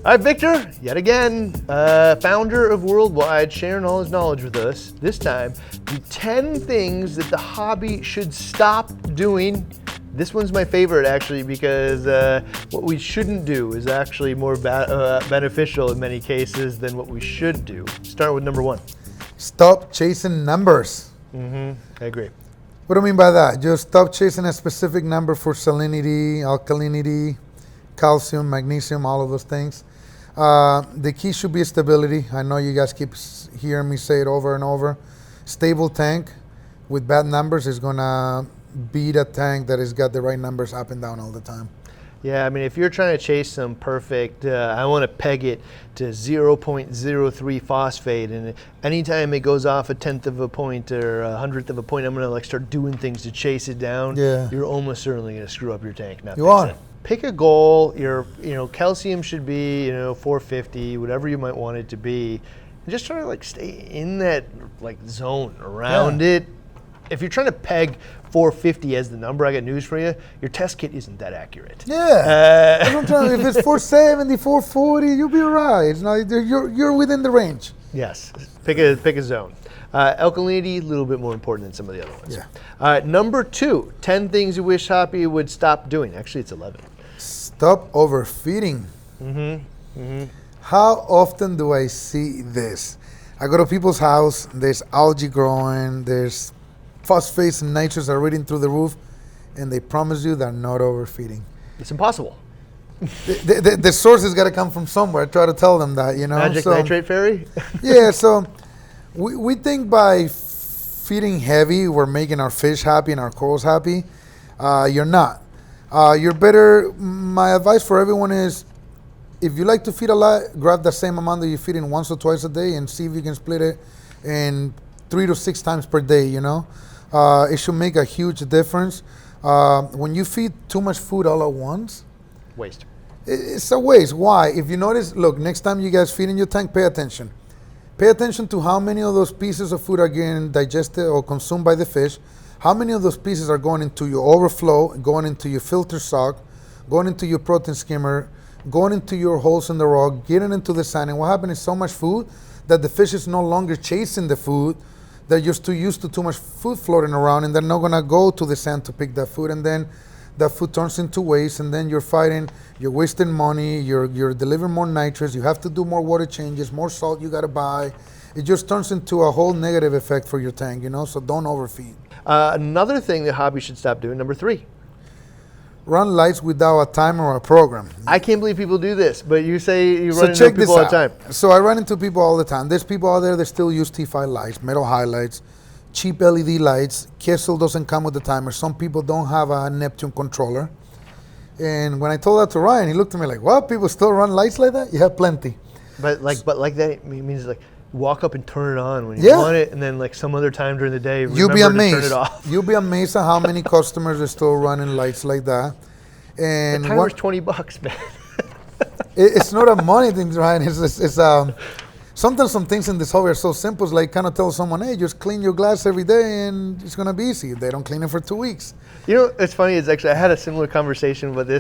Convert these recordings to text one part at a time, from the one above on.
All right, Victor, yet again, founder of Worldwide, sharing all his knowledge with us. This time, the 10 things that the hobby should stop doing. This one's my favorite, actually, because what we shouldn't do is actually more beneficial in many cases than what we should do. Start with number 1. Stop chasing numbers. I agree. What do I mean by that? Just stop chasing a specific number for salinity, alkalinity, calcium, magnesium, all of those things. The key should be stability. I know you guys keep hearing me say it over and over. Stable tank with bad numbers is gonna beat a tank that has got the right numbers up and down all the time. Yeah, I mean, if you're trying to chase some perfect, I want to peg it to 0.03 phosphate, and anytime it goes off a 1/10 of a point or a 100th of a point, I'm going to like start doing things to chase it down. Yeah. You're almost certainly going to screw up your tank. Not You are. It. Pick a goal. Calcium should be 450, whatever you might want it to be, and just try to like stay in that like zone around it. If you're trying to peg 450 as the number, I got news for you. Your test kit isn't that accurate. Yeah. If it's 470, 440, you'll be all right. It's not, you're within the range. Yes. Pick a zone. Alkalinity, a little bit more important than some of the other ones. Yeah. Number 2, 10 things you wish hobby would stop doing. Actually, it's 11. Stop overfeeding. How often do I see this? I go to people's house, there's algae growing, there's phosphates and nitrates are reading through the roof, and they promise you they're not overfeeding. It's impossible. The source has got to come from somewhere. I try to tell them that, Magic nitrate fairy? Yeah, so we think by feeding heavy, we're making our fish happy and our corals happy. You're not. You're better. My advice for everyone is, if you like to feed a lot, grab the same amount that you feed in once or twice a day and see if you can split it in 3 to 6 times per day, It should make a huge difference. When you feed too much food all at once, Waste. It's a waste. Why? If you notice, look, next time you guys feed in your tank, pay attention. Pay attention to how many of those pieces of food are getting digested or consumed by the fish. How many of those pieces are going into your overflow, going into your filter sock, going into your protein skimmer, going into your holes in the rock, getting into the sand. And what happens is so much food that the fish is no longer chasing the food. They're just too used to too much food floating around, and they're not gonna go to the sand to pick that food, and then that food turns into waste, and then you're fighting, you're wasting money, you're delivering more nitrates, you have to do more water changes, more salt you gotta buy. It just turns into a whole negative effect for your tank, so don't overfeed. Another thing the hobby should stop doing, number 3. Run lights without a timer or a program. I can't believe people do this, but you say you So run into check people this all out. the time. So I run into people all the time. There's people out there that still use T5 lights, metal highlights, cheap LED lights. Kessil doesn't come with the timer. Some people don't have a Neptune controller. And when I told that to Ryan, he looked at me like, "What? People still run lights like that? You have plenty." But like that it means like walk up and turn it on when you want it, and then like some other time during the day, you'll be remember to amazed. turn it off. You'll be amazed at how many customers are still running lights like that. And the timer's $20, man. It's not a money thing, Ryan. It's sometimes some things in this hobby are so simple. It's like kind of tell someone, hey, just clean your glass every day and it's gonna be easy. They don't clean it for 2 weeks. It's funny. It's actually I had a similar conversation with the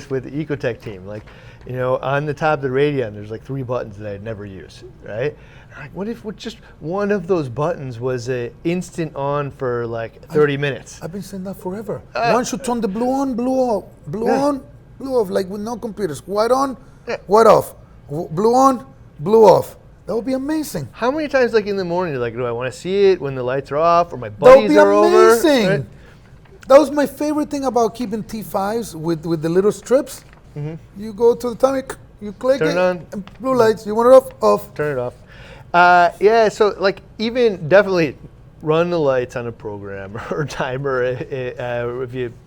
Ecotech team. Like, on the top of the Radion, there's like 3 buttons that I'd never use, right? Like, what if just one of those buttons was a instant on for like 30 minutes? I've been saying that forever. One should turn the blue on, blue off, blue on, blue off, like with no computers. White on, white off, blue on, blue off. That would be amazing. How many times, like in the morning, you're like, do I want to see it when the lights are off or my buddies are over? That would be amazing. Right? That was my favorite thing about keeping T5s with the little strips. You go to the timer, you click Turn it, it on. and blue lights. You want it off? Off. Turn it off. So like even definitely run the lights on a program or timer.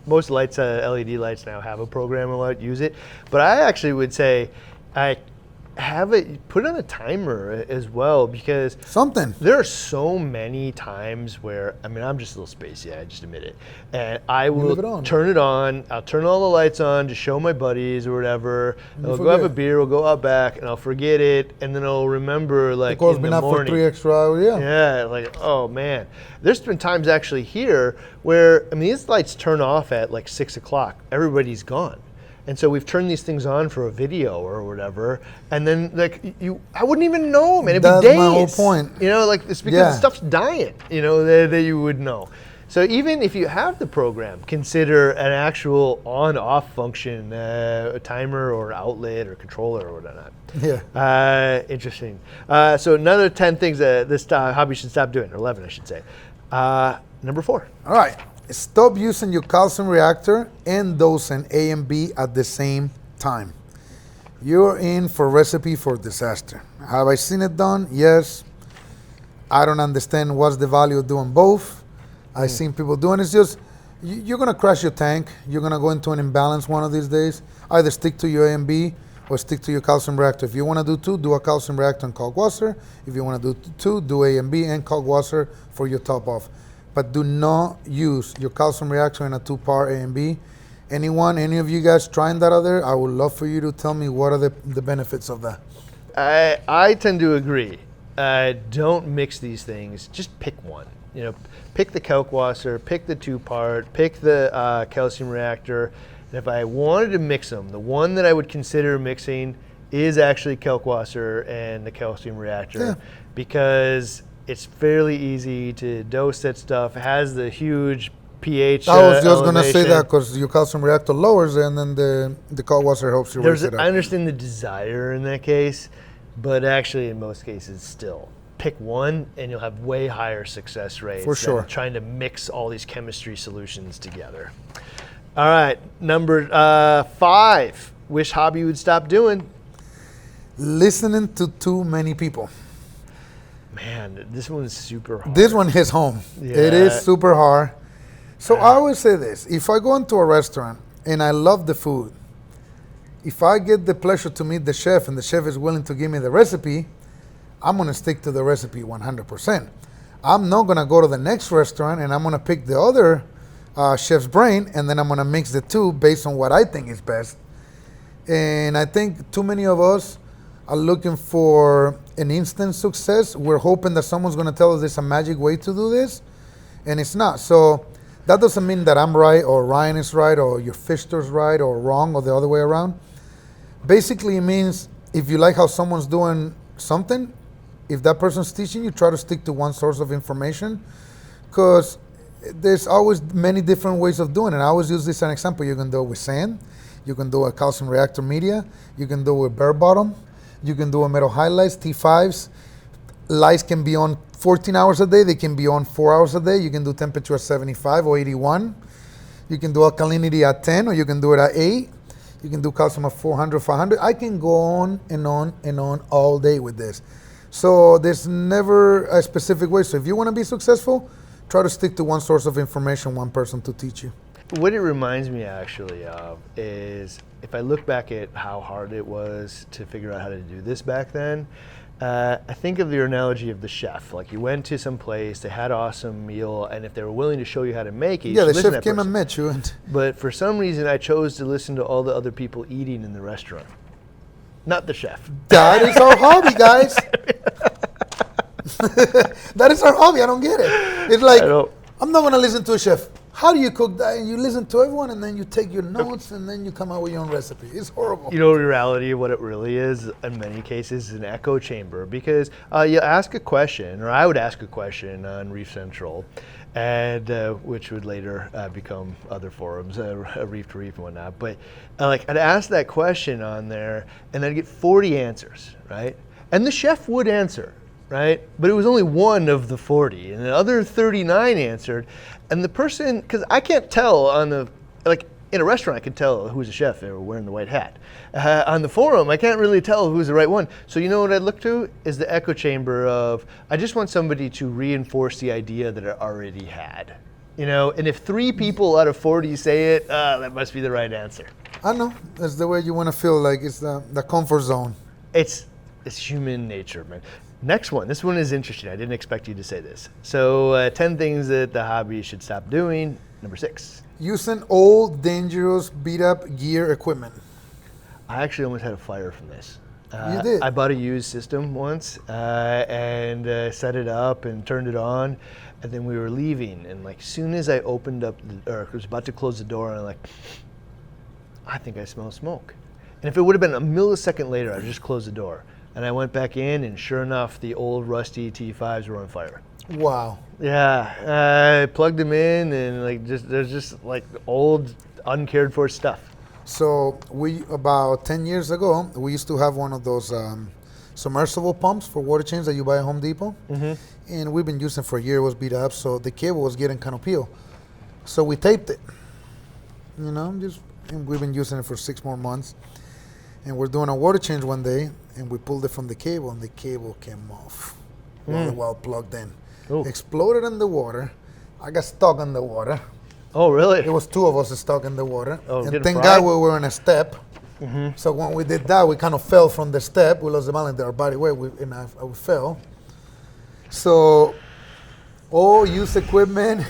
Most lights, LED lights now have a program and use it. But I actually would say put it on a timer as well, because there are so many times where, I'm just a little spacey, I just admit it, and I will turn it on, I'll turn all the lights on to show my buddies or whatever, I'll go have a beer, we'll go out back, and I'll forget it, and then I'll remember like in the morning. For 3 extra hours, Yeah, like, oh man. There's been times actually here where, these lights turn off at like 6 o'clock, everybody's gone. And so we've turned these things on for a video or whatever, and then like I wouldn't even know, man. It'd be days. That's my whole point. You know, like it's because the stuff's dying. You know, that you would know. So even if you have the program, consider an actual on-off function, a timer or outlet or controller or whatnot. Yeah. Interesting. So another 10 things that this hobby should stop doing, or 11 I should say. Number 4. All right. Stop using your calcium reactor and dosing A and B at the same time. You're in for a recipe for disaster. Have I seen it done? Yes. I don't understand what's the value of doing both. I've seen people doing it. It's just, you're going to crash your tank. You're going to go into an imbalance one of these days. Either stick to your A and B or stick to your calcium reactor. If you want to do 2, do a calcium reactor and Kalkwasser. If you want to do 2, do A and B and Kalkwasser for your top off. But do not use your calcium reactor in a 2-part A and B. Any of you guys trying that out there, I would love for you to tell me what are the benefits of that. I tend to agree. Don't mix these things. Just pick one. You know, pick the Kalkwasser, pick the 2-part, pick the calcium reactor. And if I wanted to mix them, the one that I would consider mixing is actually Kalkwasser and the calcium reactor, because it's fairly easy to dose that stuff. It has the huge pH I was just going to say that because your calcium reactor lowers and then the Kalkwasser helps you raise it up. I understand the desire in that case, but actually in most cases still. Pick one and you'll have way higher success rates for sure than trying to mix all these chemistry solutions together. All right, number 5, wish hobby would stop doing. Listening to too many people. Man, this one's super hard. This one hits home. Yeah. It is super hard. So I always say this, if I go into a restaurant and I love the food, if I get the pleasure to meet the chef and the chef is willing to give me the recipe, I'm going to stick to the recipe 100%. I'm not going to go to the next restaurant and I'm going to pick the other chef's brain and then I'm going to mix the two based on what I think is best. And I think too many of us are looking for an instant success. We're hoping that someone's going to tell us there's a magic way to do this, and it's not. So that doesn't mean that I'm right or Ryan is right or your fish store's right or wrong or the other way around. Basically, it means if you like how someone's doing something, if that person's teaching you, try to stick to one source of information, because there's always many different ways of doing it. I always use this as an example. You can do it with sand. You can do a calcium reactor media. You can do it with bare bottom. You can do a metal highlights, T5s. Lights can be on 14 hours a day. They can be on 4 hours a day. You can do temperature at 75 or 81. You can do alkalinity at 10 or you can do it at 8. You can do calcium at 400, 500. I can go on and on and on all day with this. So there's never a specific way. So if you want to be successful, try to stick to one source of information, one person to teach you. What it reminds me actually of is if I look back at how hard it was to figure out how to do this back then, I think of your analogy of the chef. Like you went to some place, they had an awesome meal, and if they were willing to show you how to make it, the chef came and met you. But for some reason, I chose to listen to all the other people eating in the restaurant, not the chef. That is our hobby, guys. That is our hobby. I don't get it. It's like, I'm not going to listen to a chef. How do you cook that? And you listen to everyone and then you take your notes and then you come out with your own recipe. It's horrible. You know, the reality of what it really is in many cases is an echo chamber, because you ask a question, or I would ask a question on Reef Central, and which would later become other forums, Reef to Reef and whatnot. But I'd ask that question on there and then I'd get 40 answers, right? And the chef would answer, right? But it was only one of the 40, and the other 39 answered. And the person, because I can't tell on the, like in a restaurant, I can tell who's a chef, they were wearing the white hat. On the forum, I can't really tell who's the right one. So you know what I look to is the echo chamber of, I just want somebody to reinforce the idea that I already had. You know, and if 3 people out of 40 say it, that must be the right answer. I know, that's the way you want to feel, like it's the comfort zone. It's human nature, man. Next one. This one is interesting. I didn't expect you to say this. So 10 things that the hobby should stop doing. Number 6. Using old, dangerous, beat-up gear equipment. I actually almost had a fire from this. You did? I bought a used system once and set it up and turned it on. And then we were leaving. And like, soon as I opened up, or was about to close the door, I'm like, I think I smell smoke. And if it would have been a millisecond later, I'd just close the door. And I went back in, and sure enough, the old rusty T5s were on fire. Wow. Yeah, I plugged them in, and like there's just like old, uncared for stuff. So we, about 10 years ago, we used to have one of those submersible pumps for water change that you buy at Home Depot. And we've been using it for a year. It was beat up, so the cable was getting kind of peeled. So we taped it. You know, and we've been using it for 6 more months. And we're doing a water change one day, and we pulled it from the cable, and the cable came off while plugged in. Ooh. Exploded in the water. I got stuck in the water. Oh, really? It was 2 of us stuck in the water. Oh, and getting thank fried? God we were in a step. So when we did that, we kind of fell from the step. We lost the balance, our body weight, and we fell. So, all used equipment.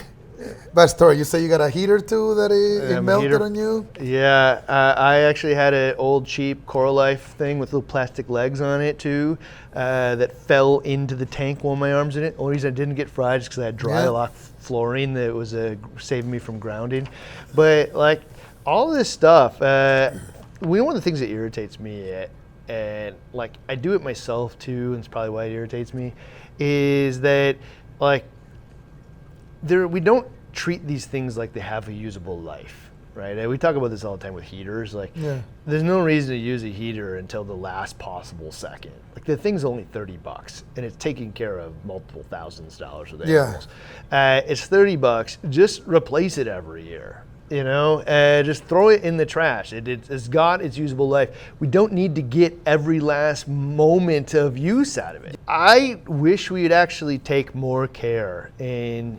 Bad story. You say you got a heater too that it melted on you? Yeah, I actually had an old cheap Coralife thing with little plastic legs on it too that fell into the tank while my arm's in it. Only reason I didn't get fried is because I had dry lock flooring that was saving me from grounding. But like all this stuff, one of the things that irritates me, and like I do it myself too, and it's probably why it irritates me, is that like we don't treat these things like they have a usable life, right? And we talk about this all the time with heaters. Like, there's no reason to use a heater until the last possible second. Like, the thing's only $30, and it's taking care of multiple thousands of dollars with animals. It's $30. Just replace it every year. You know, just throw it in the trash. It's got its usable life. We don't need to get every last moment of use out of it. I wish we'd actually take more care in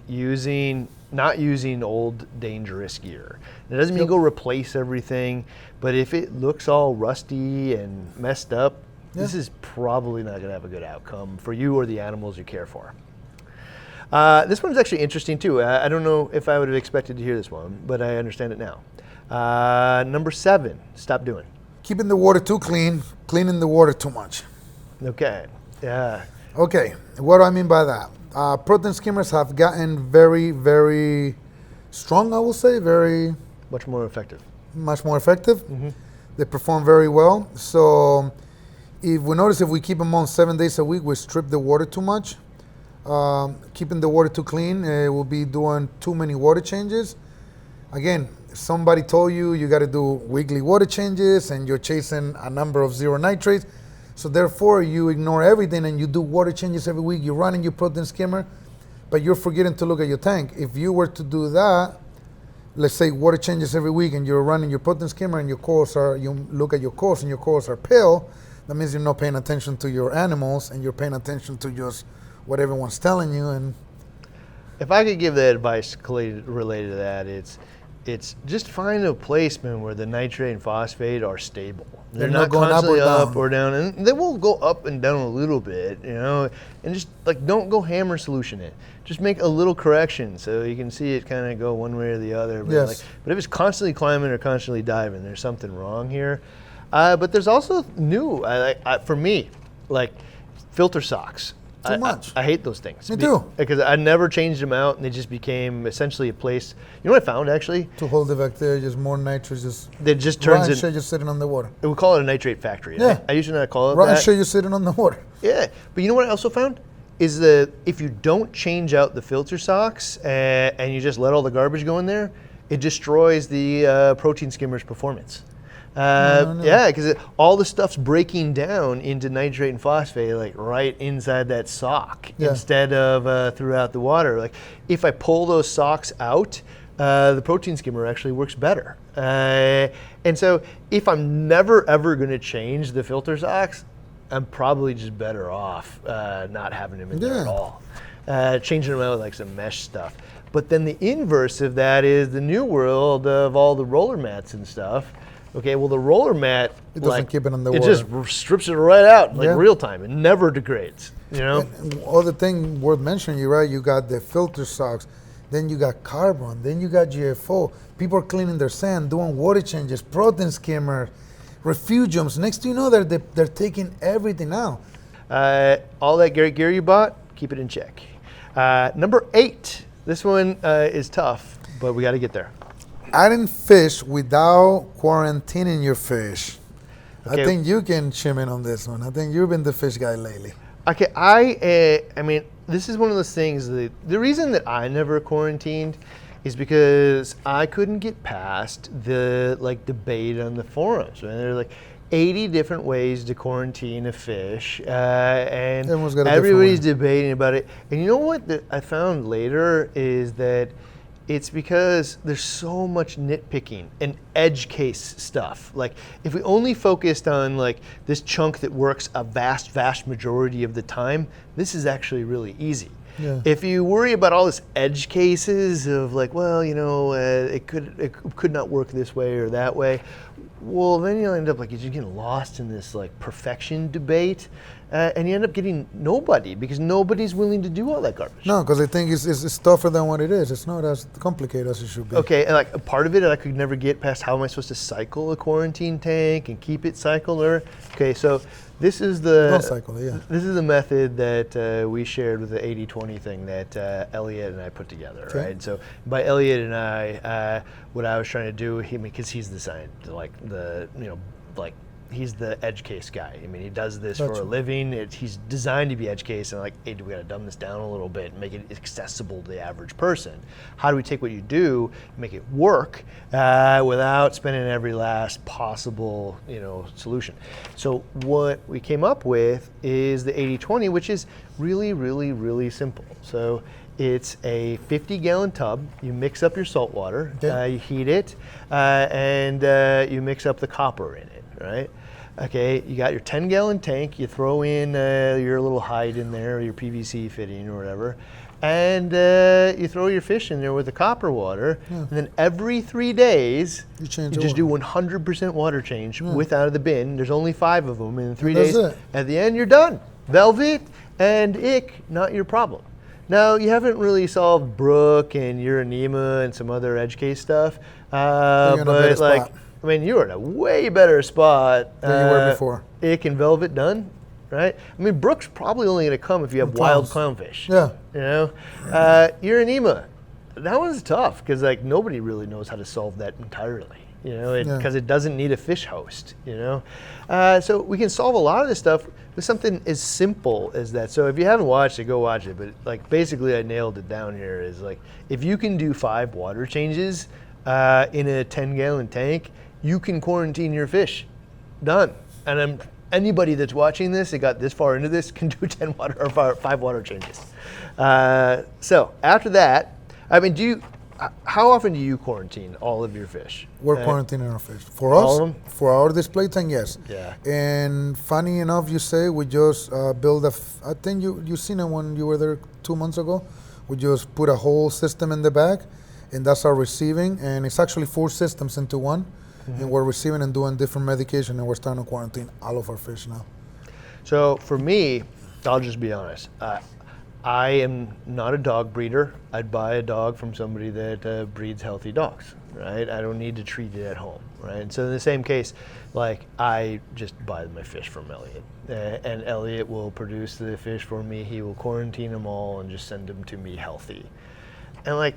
not using old dangerous gear. It doesn't mean go replace everything, but if it looks all rusty and messed up, this is probably not gonna have a good outcome for you or the animals you care for. This one's actually interesting too. I don't know if I would have expected to hear this one, but I understand it now. Number 7, stop doing. Keeping the water too clean, cleaning the water too much. Okay, yeah. Okay, what do I mean by that? Protein skimmers have gotten very, very strong, I will say, Much more effective. Much more effective. They perform very well. So if we keep them on 7 days a week, we strip the water too much. Keeping the water too clean, we'll be doing too many water changes. Again, somebody told you got to do weekly water changes and you're chasing a number of zero nitrates. So therefore you ignore everything and you do water changes every week. You're running your protein skimmer, but you're forgetting to look at your tank. If you were to do that, let's say water changes every week and you're running your protein skimmer and you look at your corals and your corals are pale, that means you're not paying attention to your animals and you're paying attention to just what everyone's telling you. And if I could give that advice related to that, it's just find a placement where the nitrate and phosphate are stable. They're not going constantly up or down, and they will go up and down a little bit, you know. And just like don't go hammer solution it. Just make a little correction so you can see it kind of go one way or the other. But, but if it's constantly climbing or constantly diving, there's something wrong here. But there's also new. For me, like filter socks. Too much. I hate those things. Me too. Because I never changed them out, and they just became essentially a place. You know what I found actually? To hold the bacteria, just more nitrogen. That just turns into. Shit just sitting on the water. We call it a nitrate factory. Yeah. I used to not call it Ryan that. shit just sitting on the water. Yeah, but you know what I also found is that if you don't change out the filter socks and you just let all the garbage go in there, it destroys the protein skimmer's performance. Yeah, because all the stuff's breaking down into nitrate and phosphate, like right inside that sock instead of throughout the water. Like if I pull those socks out, the protein skimmer actually works better. And so if I'm never ever going to change the filter socks, I'm probably just better off not having them in there at all. Changing them out with like some mesh stuff. But then the inverse of that is the new world of all the roller mats and stuff. Okay, well the roller mat, it doesn't keep it on the water. It just strips it right out like real time. It never degrades, you know? And other thing worth mentioning, you're right, you got the filter socks, then you got carbon, then you got GFO. People are cleaning their sand, doing water changes, protein skimmer, refugiums. Next thing you know, they're taking everything out. All that great gear you bought, keep it in check. Number 8, this one is tough, but we got to get there. adding fish without quarantining your fish. Okay. I think you can chime in on this one. I think you've been the fish guy lately. Okay, I mean, this is one of those things that the reason that I never quarantined is because I couldn't get past the like debate on the forums. Right? There are like 80 different ways to quarantine a fish, and Everyone's got a different everybody's way. debating about it. And you know what I found later is that it's because there's so much nitpicking and edge case stuff. Like if we only focused on like this chunk that works a vast majority of the time, this is actually really easy. Yeah. If you worry about all this edge cases of like, well, you know, it could not work this way or that way, well, then you'll end up like you're just getting lost in this like perfection debate, and you end up getting nobody because nobody's willing to do all that garbage. No, because I think it's tougher than what it is. It's not as complicated as it should be. Okay, and like a part of it, I could never get past how am I supposed to cycle a quarantine tank and keep it cycled. Or okay, so this is Don't cycle it, yeah. This is the method that we shared with the 80-20 thing that Elliot and I put together, Okay. right? So by Elliot and I, what I was trying to do, because he's the scientist, like he's the edge case guy. I mean, he does this for Gotcha. a living. He's designed to be edge case, and like, hey, we got to dumb this down a little bit and make it accessible to the average person. How do we take what you do, make it work without spending every last possible, solution? So what we came up with is the 80-20, which is really, really, really simple. So it's a 50-gallon tub. You mix up your salt water, Okay. you heat it, and you mix up the copper in it, right? Okay, you got your 10-gallon tank. You throw in your little hide in there, your PVC fitting or whatever, and you throw your fish in there with the copper water. Yeah. And then every 3 days, You change you the just do 100% water change Yeah. with out of the bin. There's only 5 of them in 3 And that's days. it. At the end, you're done. Velvet and ick, not your problem. Now, you haven't really solved Brook and Uranema and some other edge case stuff, in a better but like, spot. I mean, you're in a way better spot Than you were before. Ick and Velvet done, right? I mean, Brook's probably only going to come if you have wild clownfish. Yeah. You know, Uranema, that one's tough because like nobody really knows how to solve that entirely. You know, because it doesn't need a fish host. You know, so we can solve a lot of this stuff with something as simple as that. So if you haven't watched it, go watch it. But like basically, I nailed it down here. Is like if you can do 5 water changes in a 10-gallon tank, you can quarantine your fish. Done. And anybody that's watching this that got this far into this can do 5 water changes. So after that, I mean, how often do you quarantine all of your fish? We're quarantining our fish. For All us, of them? for our display tank, yes. Yeah. And funny enough, you say we just build I think you seen it when you were there 2 months ago. We just put a whole system in the back, and that's our receiving. And it's actually 4 systems into one. Mm-hmm. And we're receiving and doing different medication, and we're starting to quarantine all of our fish now. So for me, I'll just be honest. I am not a dog breeder. I'd buy a dog from somebody that breeds healthy dogs, right? I don't need to treat it at home, right? And so in the same case, like I just buy my fish from Elliot, and Elliot will produce the fish for me. He will quarantine them all and just send them to me healthy. And like,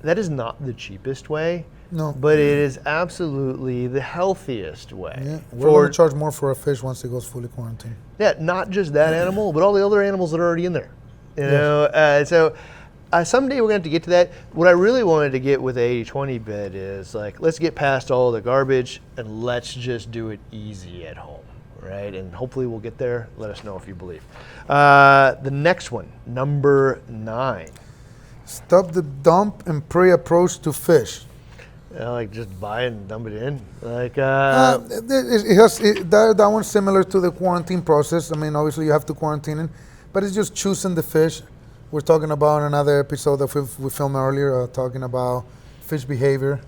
that is not the cheapest way. No. But it is absolutely the healthiest way. Yeah, we're going to charge more for a fish once it goes fully quarantined. Yeah, not just that animal, but all the other animals that are already in there. You know, so someday we're going to have to get to that. What I really wanted to get with the 80-20 bed is like, let's get past all the garbage and let's just do it easy at home, right? And hopefully we'll get there. Let us know if you believe. The next one, number 9. Stop the dump and prey approach to fish. Like just buy it and dump it in. Like that one's similar to the quarantine process. I mean, obviously you have to quarantine it, but it's just choosing the fish. We're talking about another episode that we filmed earlier, talking about fish behavior,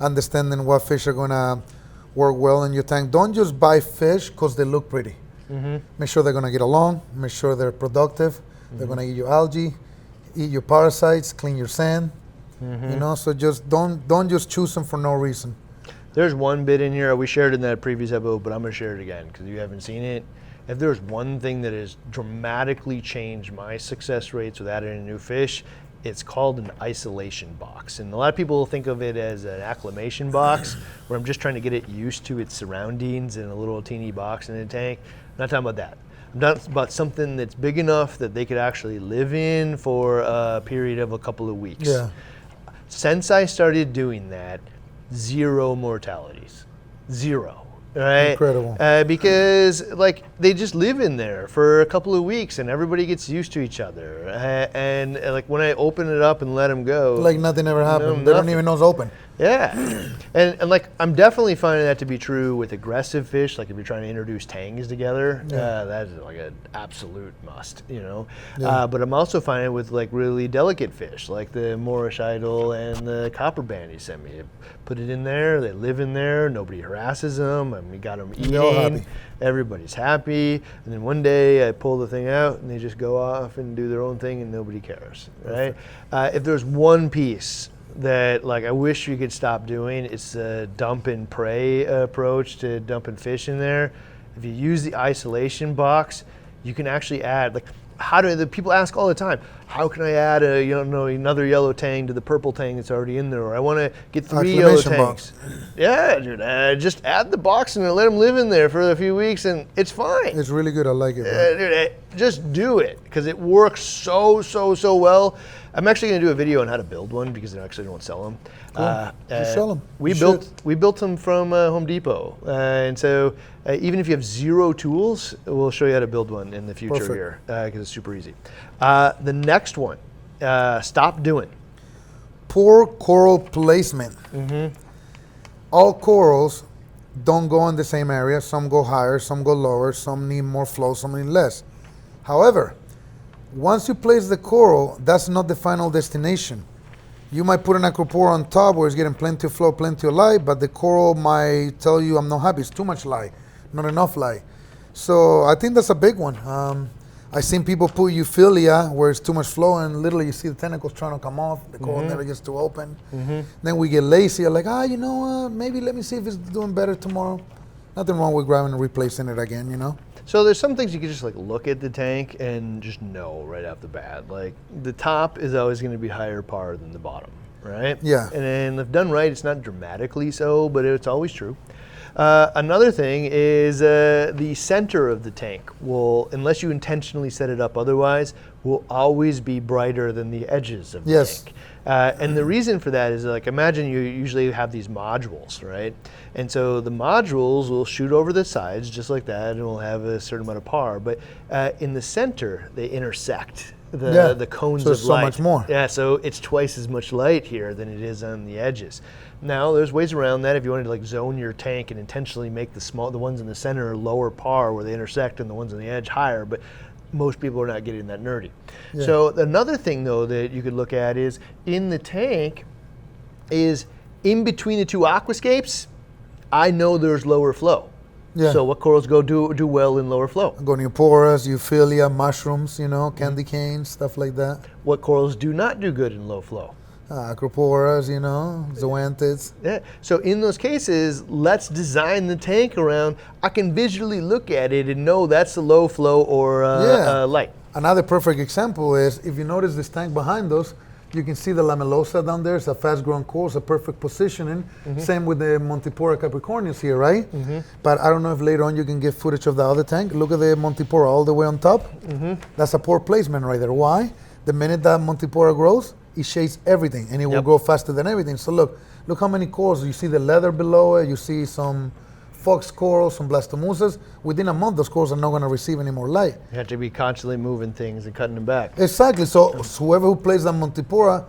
understanding what fish are gonna work well in your tank. Don't just buy fish because they look pretty. Make sure they're gonna get along. Make sure they're productive. They're gonna eat your algae, eat your parasites, clean your sand. You know, so just don't just choose them for no reason. There's one bit in here we shared in that previous episode, but I'm gonna share it again because you haven't seen it. If there's one thing that has dramatically changed my success rates with adding a new fish, It's called an isolation box. And a lot of people think of it as an acclimation box, where I'm just trying to get it used to its surroundings in a little teeny box in a tank. I'm not talking about that. I'm talking about something that's big enough that they could actually live in for a period of a couple of weeks. Yeah. Since I started doing that, 0 mortalities. 0. Right? Incredible. Because like they just live in there for a couple of weeks and everybody gets used to each other. And like when I open it up and let them go, Like nothing ever happened. No, They don't nothing. even know it's open. Yeah. And like I'm definitely finding that to be true with aggressive fish. Like if you're trying to introduce tangs together, that is like an absolute must, you know. Yeah. But I'm also finding it with like really delicate fish, like the Moorish idol and the copper band he sent me. Put it in there, they live in there, nobody harasses them, and we got them eating. They're all happy. Everybody's happy. And then one day I pull the thing out and they just go off and do their own thing and nobody cares, right? If there's one piece that like I wish we could stop doing, it's the dump and prey approach to dumping fish in there. If you use the isolation box, you can actually add, like, how do the people ask all the time, how can I add another yellow tang to the purple tang that's already in there? Or I want to get 3 yellow Acclimation tangs. box. Yeah, dude, just add the box and let them live in there for a few weeks and it's fine. It's really good. I like it. Bro. Dude, just do it because it works so well. I'm actually going to do a video on how to build one because I actually don't sell them. Cool. You sell them. We built them from Home Depot, and so even if you have 0 tools, we'll show you how to build one in the future. Perfect. Here because it's super easy. The next one, stop doing. Poor coral placement. All corals don't go in the same area. Some go higher, some go lower, some need more flow, some need less. However, once you place the coral, that's not the final destination. You might put an acropora on top where it's getting plenty of flow, plenty of light, but the coral might tell you, I'm not happy, it's too much light, not enough light. So I think that's a big one. I've seen people put euphilia where it's too much flow and literally you see the tentacles trying to come off, the coral never gets to open. Then we get lazy, like, you know, maybe let me see if it's doing better tomorrow. Nothing wrong with grabbing and replacing it again, you know? So there's some things you can just like look at the tank and just know right off the bat. Like the top is always going to be higher par than the bottom, right? Yeah. And if done right, it's not dramatically so, but it's always true. Another thing is the center of the tank will, unless you intentionally set it up otherwise, will always be brighter than the edges of the tank. And the reason for that is, like, imagine you usually have these modules, right? And so the modules will shoot over the sides just like that and will have a certain amount of par. But in the center, they intersect the cones of light. So much more. Yeah, so it's twice as much light here than it is on the edges. Now, there's ways around that if you wanted to like zone your tank and intentionally make the ones in the center lower par where they intersect and the ones on the edge higher. But most people are not getting that nerdy. Yeah. So another thing though that you could look at is in the tank is in between the 2 aquascapes, I know there's lower flow. Yeah. So what corals do well in lower flow? Gonioporas, euphilia, mushrooms, you know, candy canes, stuff like that. What corals do not do good in low flow? Acroporas, you know, zoanthids. Yeah. So in those cases, let's design the tank around, I can visually look at it and know that's the low flow or light. Another perfect example is, if you notice this tank behind us, you can see the lamellosa down there. It's a fast-growing coral. It's a perfect positioning. Same with the Montipora capricornius here, right? But I don't know if later on you can get footage of the other tank. Look at the Montipora all the way on top. That's a poor placement right there. Why? The minute that Montipora grows, it shades everything, and it will grow faster than everything. So look how many corals. You see the leather below it. You see some fox corals, some blastomusas. Within a month, those corals are not going to receive any more light. You have to be constantly moving things and cutting them back. Exactly. So whoever who plays that Montipora,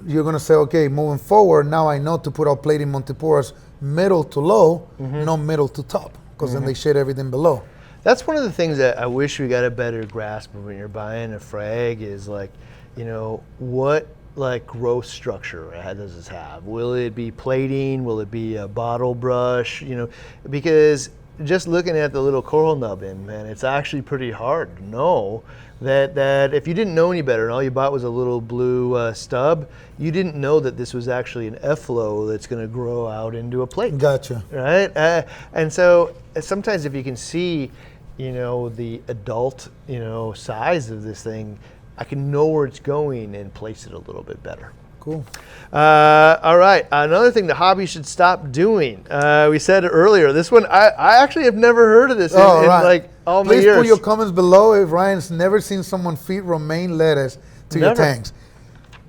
you're going to say, okay, moving forward, now I know to put out plating Montiporas middle to low, not middle to top, because then they shade everything below. That's one of the things that I wish we got a better grasp of when you're buying a frag is like, you know, what like growth structure does this have? Will it be plating? Will it be a bottle brush? You know, because just looking at the little coral nubbin, man, it's actually pretty hard to know that if you didn't know any better and all you bought was a little blue stub, you didn't know that this was actually an efflow that's going to grow out into a plate. Gotcha. Right? And so sometimes if you can see, you know, the adult, you know, size of this thing, I can know where it's going and place it a little bit better. Cool. All right, another thing the hobby should stop doing. We said earlier, this one, I actually have never heard of this in like all my years. Please put your comments below if Ryan's never seen someone feed romaine lettuce to your tanks.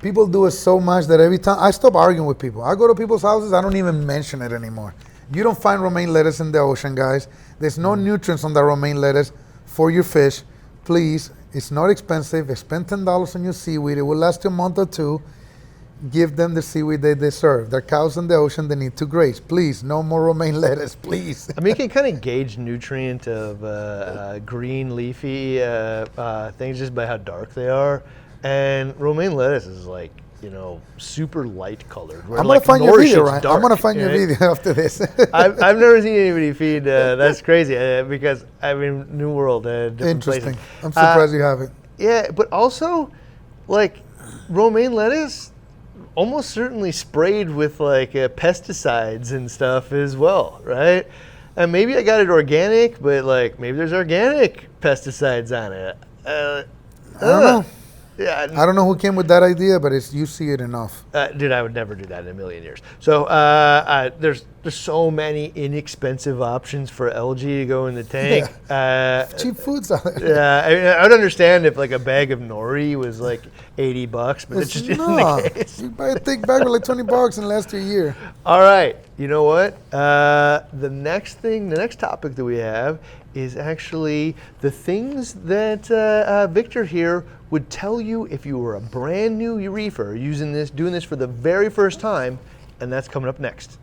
People do it so much that every time, I stop arguing with people. I go to people's houses, I don't even mention it anymore. You don't find romaine lettuce in the ocean, guys. There's no nutrients on that romaine lettuce for your fish. Please, it's not expensive. Spend $10 on your seaweed. It will last you a month or two. Give them the seaweed they deserve. They're cows in the ocean. They need to graze. Please, no more romaine lettuce, please. I mean, you can kind of gauge nutrient of green leafy things just by how dark they are. And romaine lettuce is like, you know, super light colored. I'm going to find your video, right? I'm going to find your video after this. I've never seen anybody feed. That's crazy because, I mean, New World. Interesting. Places. I'm surprised you have it. Yeah, but also, like, romaine lettuce, almost certainly sprayed with like pesticides and stuff as well, right? And maybe I got it organic, but like maybe there's organic pesticides on it. I don't know. Yeah, I don't know who came with that idea, but you see it enough. Dude, I would never do that in a million years. So there's so many inexpensive options for algae to go in the tank. Yeah. Cheap foods out there. Yeah, I mean, I would understand if like a bag of nori was like $80, but it's just isn't the case. You buy a thick bag for like $20 and lasts you a year. All right, you know what? The next topic that we have is actually the things that Victor here would tell you if you were a brand new reefer doing this for the very first time, and that's coming up next.